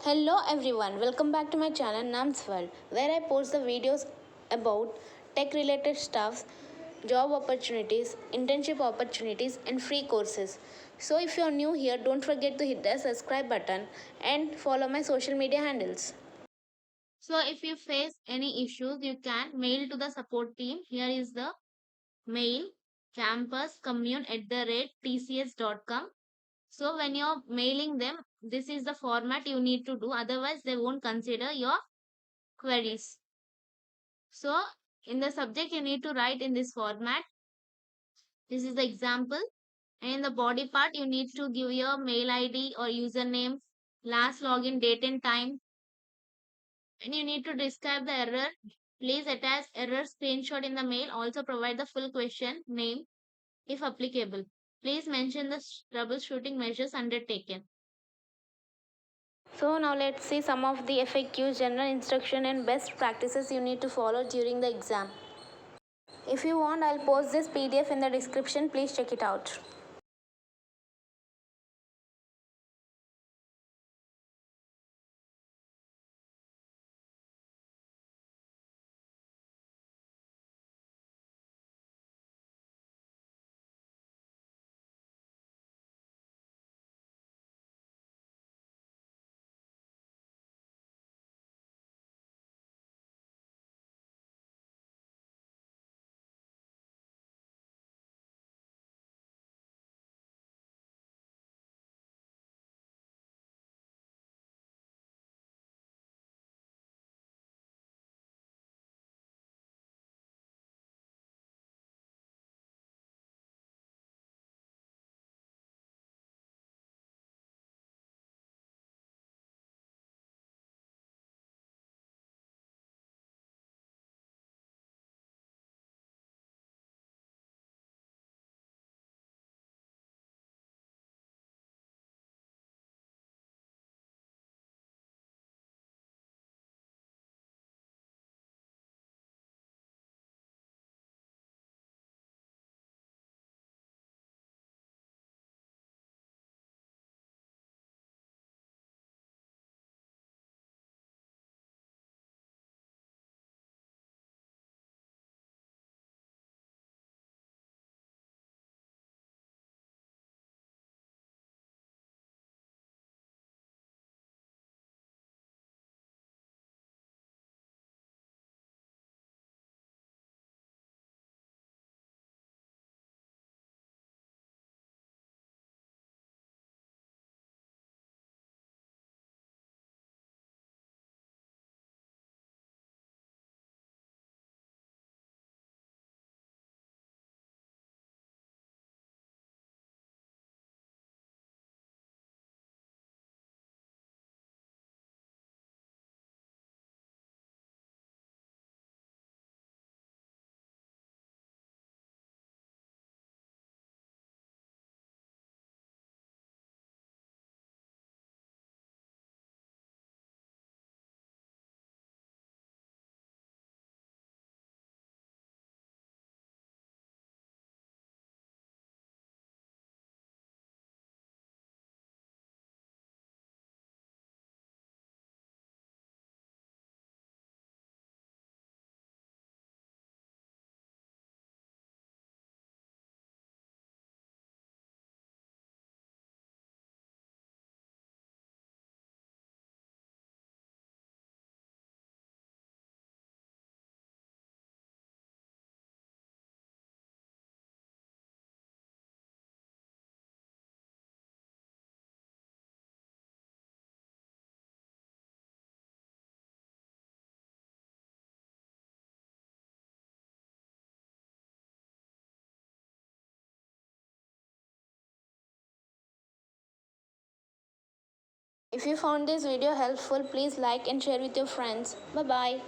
Hello everyone, welcome back to my channel sWorld, where I post the videos about tech related stuffs, job opportunities, internship opportunities and free courses. So if you are new here, don't forget to hit the subscribe button and follow my social media handles. So if you face any issues, you can mail to the support team. Here is the mail: campuscommune@tcs.com. So when you're mailing them, this is the format you need to do. Otherwise, they won't consider your queries. So in the subject, you need to write in this format. This is the example. And in the body part, you need to give your mail ID or username, last login date and time. And you need to describe the error. Please attach error screenshot in the mail. Also provide the full question name if applicable. Please mention the troubleshooting measures undertaken. So now let's see some of the FAQs, general instruction and best practices you need to follow during the exam. If you want, I'll post this PDF in the description. Please check it out. If you found this video helpful, please like and share with your friends. Bye bye.